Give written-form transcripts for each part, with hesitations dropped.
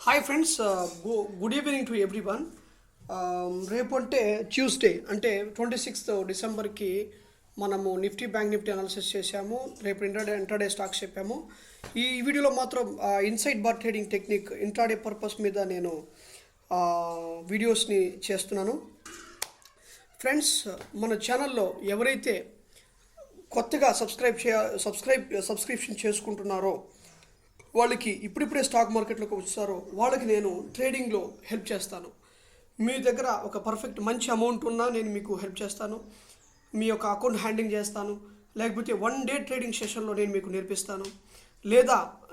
Hi friends, good evening to everyone. రేపు అంటే Tuesday అంటే 26th డిసెంబర్కి మనము నిఫ్టీ బ్యాంక్ నిఫ్టీ అనాలిసిస్ చేశాము. రేపు ఇంట్రాడే స్టాక్స్ చెప్పాము. ఈ వీడియోలో మాత్రం inside bar trading technique intraday purpose మీద నేను వీడియోస్ని చేస్తున్నాను. ఫ్రెండ్స్, మన ఛానల్లో ఎవరైతే కొత్తగా సబ్స్క్రిప్షన్ చేసుకుంటున్నారో వాళ్ళకి ఇప్పుడిప్పుడే స్టాక్ మార్కెట్లోకి వచ్చారో వాళ్ళకి నేను ట్రేడింగ్లో హెల్ప్ చేస్తాను. మీ దగ్గర ఒక పర్ఫెక్ట్ మంచి అమౌంట్ ఉన్నా నేను మీకు హెల్ప్ చేస్తాను. మీ యొక్క అకౌంట్ హ్యాండింగ్ చేస్తాను. లేకపోతే 1 డే ట్రేడింగ్ సెషన్లో నేను మీకు నేర్పిస్తాను.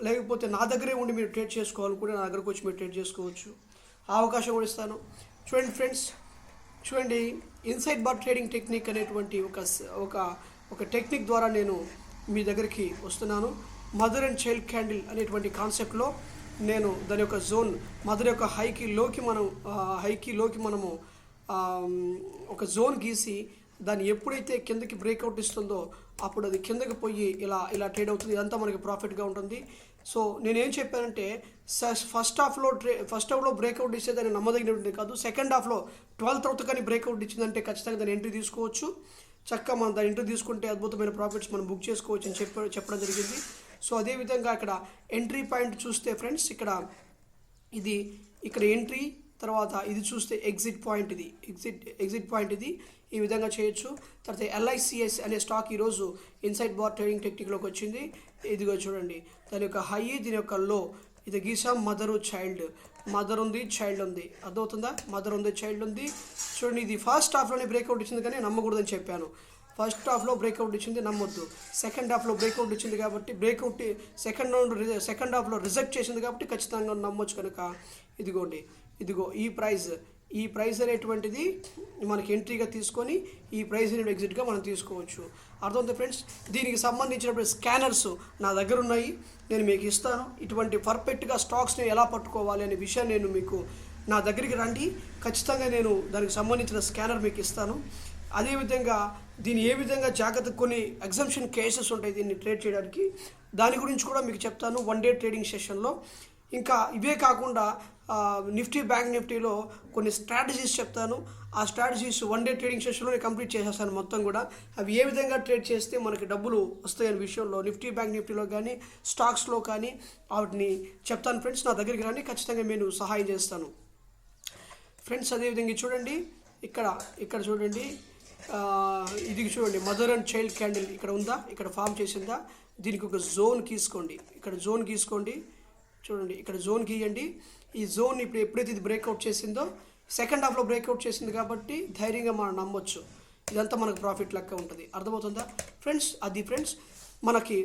లేకపోతే నా దగ్గరే ఉండి మీరు ట్రేడ్ చేసుకోవాలనుకుంటే నా దగ్గరకు వచ్చి మీరు ట్రేడ్ చేసుకోవచ్చు. ఆ అవకాశం కూడా ఇస్తాను. చూడండి ఫ్రెండ్స్, చూడండి, ఇన్సైడ్ బార్ ట్రేడింగ్ టెక్నిక్ అనేటువంటి ఒక టెక్నిక్ ద్వారా నేను మీ దగ్గరికి వస్తున్నాను. మదర్ అండ్ చైల్డ్ క్యాండిల్ అనేటువంటి కాన్సెప్ట్లో నేను దాని యొక్క జోన్ మదర్ యొక్క హైకి లోకి మనము ఒక జోన్ గీసి దాన్ని ఎప్పుడైతే కిందకి బ్రేక్అవుట్ ఇస్తుందో అప్పుడు అది కిందకి పోయి ఇలా ట్రేడ్ అవుతుంది. ఇదంతా మనకి ప్రాఫిట్గా ఉంటుంది. సో నేనేం చెప్పానంటే ఫస్ట్ హాఫ్లో బ్రేక్అవుట్ ఇస్తే దాన్ని నమ్మదగినటువంటి కాదు. సెకండ్ హాఫ్లో 12th తర్వాత కానీ బ్రేక్అవుట్ ఇచ్చిందంటే ఖచ్చితంగా దాన్ని ఎంట్రీ తీసుకోవచ్చు. చక్కగా మనం దాని ఎంట్రీ తీసుకుంటే అద్భుతమైన ప్రాఫిట్స్ మనం బుక్ చేసుకోవచ్చు అని చెప్పడం జరిగింది. సో అదేవిధంగా ఇక్కడ ఎంట్రీ పాయింట్ చూస్తే ఫ్రెండ్స్, ఇక్కడ ఎంట్రీ, తర్వాత ఇది చూస్తే ఎగ్జిట్ పాయింట్, ఇది ఈ విధంగా చేయొచ్చు. తర్వాత LICS అనే స్టాక్ ఈరోజు ఇన్సైడ్ బార్ ట్రేడింగ్ టెక్నిక్లోకి వచ్చింది. ఇదిగో చూడండి, దాని యొక్క హై, దీని యొక్క లో, ఇది గీసాం. మదర్ ఉంది, చైల్డ్ ఉంది. అర్థమవుతుందా? మదర్ ఉంది, చైల్డ్ ఉంది. చూడండి, ఇది ఫస్ట్ హాఫ్లోనే బ్రేక్అవుట్ ఇచ్చింది కానీ నమ్మకూడదని చెప్పాను. ఫస్ట్ హాఫ్లో బ్రేక్అవుట్ ఇచ్చింది, నమ్మొద్దు. సెకండ్ హాఫ్లో బ్రేక్అవుట్ ఇచ్చింది కాబట్టి సెకండ్ హాఫ్లో రిజెక్ట్ చేసింది కాబట్టి ఖచ్చితంగా నమ్మొచ్చు. కనుక ఇదిగో ఈ ప్రైస్ అనేటువంటిది మనకి ఎంట్రీగా తీసుకొని ఈ ప్రైస్ అనేది ఎగ్జిట్గా మనం తీసుకోవచ్చు. అర్థమవుతుంది ఫ్రెండ్స్? దీనికి సంబంధించినటువంటి స్కానర్స్ నా దగ్గర ఉన్నాయి, నేను మీకు ఇస్తాను. ఇటువంటి పర్ఫెక్ట్గా స్టాక్స్ని ఎలా పట్టుకోవాలి అనే విషయాన్ని నేను మీకు నా దగ్గరికి రండి, ఖచ్చితంగా నేను దానికి సంబంధించిన స్కానర్ మీకు ఇస్తాను. అదేవిధంగా దీన్ని ఏ విధంగా జాగ్రత్త, కొన్ని ఎగ్జంప్షన్ కేసెస్ ఉంటాయి దీన్ని ట్రేడ్ చేయడానికి, దాని గురించి కూడా మీకు చెప్తాను 1 డే ట్రేడింగ్ సెషన్లో. ఇంకా ఇవే కాకుండా నిఫ్టీ బ్యాంక్ నిఫ్టీలో కొన్ని స్ట్రాటజీస్ చెప్తాను. ఆ స్ట్రాటజీస్ 1 డే ట్రేడింగ్ సెషన్లోనే కంప్లీట్ చేసేస్తాను మొత్తం కూడా. అవి ఏ విధంగా ట్రేడ్ చేస్తే మనకి డబ్బులు వస్తాయనే విషయంలో నిఫ్టీ బ్యాంక్ నిఫ్టీలో కానీ స్టాక్స్లో కానీ వాటిని చెప్తాను. ఫ్రెండ్స్, నా దగ్గరికి రండి, ఖచ్చితంగా నేను సహాయం చేస్తాను. ఫ్రెండ్స్, అదేవిధంగా చూడండి, ఇక్కడ చూడండి, ఇది చూడండి, మదర్ అండ్ చైల్డ్ క్యాండిల్ ఇక్కడ ఉందా, ఇక్కడ ఫామ్ చేసిందా. దీనికి ఒక జోన్ గీసుకోండి, ఇక్కడ జోన్ గీసుకోండి. చూడండి, ఇక్కడ జోన్ గీయండి. ఈ జోన్ ఎప్పుడైతే ఇది బ్రేక్అవుట్ చేసిందో సెకండ్ హాఫ్లో బ్రేక్అవుట్ చేసింది కాబట్టి ధైర్యంగా మనం నమ్మొచ్చు. ఇదంతా మనకు ప్రాఫిట్ లెక్క ఉంటుంది. అర్థమవుతుందా ఫ్రెండ్స్? ఫ్రెండ్స్, మనకి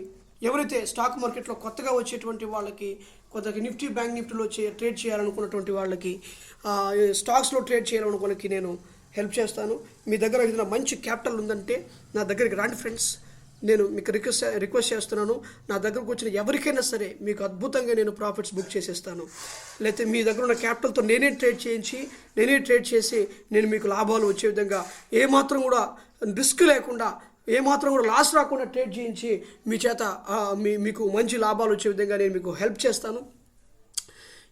ఎవరైతే స్టాక్ మార్కెట్లో కొత్తగా వచ్చేటువంటి వాళ్ళకి, కొత్తగా నిఫ్టీ బ్యాంక్ నిఫ్టీలో ట్రేడ్ చేయాలనుకున్నటువంటి వాళ్ళకి, స్టాక్స్లో ట్రేడ్ చేయాలనుకున్నకి నేను హెల్ప్ చేస్తాను. మీ దగ్గర ఏదైనా మంచి క్యాపిటల్ ఉందంటే నా దగ్గరికి రండి ఫ్రెండ్స్. నేను మీకు రిక్వెస్ట్ చేస్తున్నాను, నా దగ్గరకు వచ్చిన ఎవరికైనా సరే మీకు అద్భుతంగా నేను ప్రాఫిట్స్ బుక్ చేసేస్తాను. లేకపోతే మీ దగ్గర ఉన్న క్యాపిటల్తో నేనే ట్రేడ్ చేసి నేను మీకు లాభాలు వచ్చే విధంగా ఏమాత్రం కూడా రిస్క్ లేకుండా, ఏమాత్రం కూడా లాస్ రాకుండా ట్రేడ్ చేయించి మీ చేత మీకు మంచి లాభాలు వచ్చే విధంగా నేను మీకు హెల్ప్ చేస్తాను.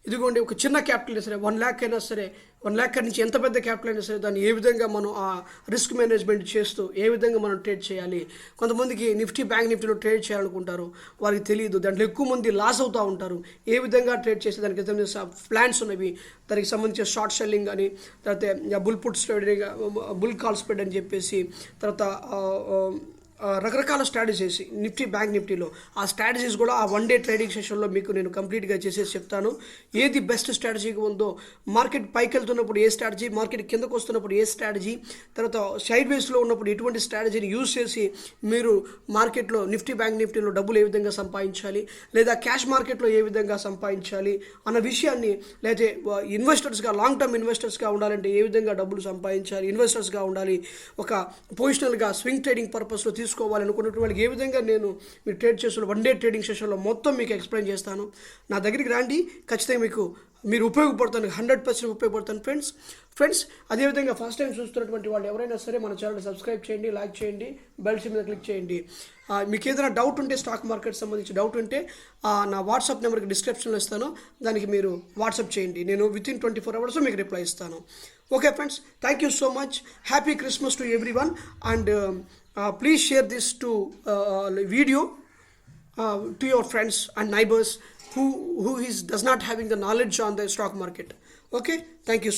ఇదిగోండి, ఒక చిన్న క్యాపిటల్ అయినా సరే, 1 lakh అయినా సరే, 1 lakh నుంచి ఎంత పెద్ద క్యాపిటల్ అయినా సరే, దాన్ని ఏ విధంగా మనం ఆ రిస్క్ మేనేజ్మెంట్ చేస్తూ ఏ విధంగా మనం ట్రేడ్ చేయాలి. కొంతమందికి నిఫ్టీ బ్యాంక్ నిఫ్టీలో ట్రేడ్ చేయాలనుకుంటారు, వారికి తెలియదు, దాంట్లో ఎక్కువ మంది లాస్ అవుతూ ఉంటారు. ఏ విధంగా ట్రేడ్ చేసి దానికి సంబంధించిన ప్లాన్స్ ఉన్నవి, దానికి సంబంధించిన షార్ట్ సెల్లింగ్ అని, తర్వాత bull put spread, bull call spread అని చెప్పేసి, తర్వాత రకరకాల స్ట్రాటజీస్ నిఫ్టీ బ్యాంక్ నిఫ్టీలో, ఆ స్ట్రాటజీస్ కూడా ఆ 1 డే ట్రేడింగ్ సెషన్లో మీకు నేను కంప్లీట్గా చేసేసి చెప్తాను. ఏది బెస్ట్ స్ట్రాటజీగా ఉందో, మార్కెట్ పైకి వెళ్తున్నప్పుడు ఏ స్ట్రాటజీ, మార్కెట్ కిందకు వస్తున్నప్పుడు ఏ స్ట్రాటజీ, తర్వాత సైడ్ వేస్లో ఉన్నప్పుడు ఎటువంటి స్ట్రాటజీని యూజ్ చేసి మీరు మార్కెట్లో నిఫ్టీ బ్యాంక్ నిఫ్టీలో డబ్బులు ఏ విధంగా సంపాదించాలి, లేదా క్యాష్ మార్కెట్లో ఏ విధంగా సంపాదించాలి అన్న విషయాన్ని, లేదా ఇన్వెస్టర్స్గా, లాంగ్ టర్మ్ ఇన్వెస్టర్స్గా ఉండాలంటే ఏ విధంగా డబ్బులు సంపాదించాలి, ఇన్వెస్టర్స్గా ఉండాలి, ఒక పొజిషనల్గా స్వింగ్ ట్రేడింగ్ పర్పస్లో తీసుకోవాలనుకున్నటువంటి వాళ్ళకి ఏ విధంగా నేను మీరు ట్రేడ్ చేస్తున్న 1 డే ట్రేడింగ్ సెషన్లో మొత్తం మీకు ఎక్స్ప్లెయిన్ చేస్తాను. నా దగ్గరికి రండి, ఖచ్చితంగా మీకు మీరు ఉపయోగపడతాను, 100% ఉపయోగపడతాను ఫ్రెండ్స్. అదేవిధంగా ఫస్ట్ టైం చూస్తున్నటువంటి వాళ్ళు ఎవరైనా సరే మన ఛానల్ సబ్స్క్రైబ్ చేయండి, లైక్ చేయండి, బెల్ సింబల్ మీద క్లిక్ చేయండి. మీకు ఏదైనా డౌట్ ఉంటే, స్టాక్ మార్కెట్ సంబంధించి డౌట్ ఉంటే నా వాట్సాప్ నెంబర్కి డిస్క్రిప్షన్లో ఇస్తాను, దానికి మీరు వాట్సాప్ చేయండి. నేను వితిన్ 24 hours మీకు రిప్లై ఇస్తాను. Okay friends, thank you so much. Happy Christmas to everyone and please share this to video to your friends and neighbors who does not having the knowledge on the stock market. Okay, thank you.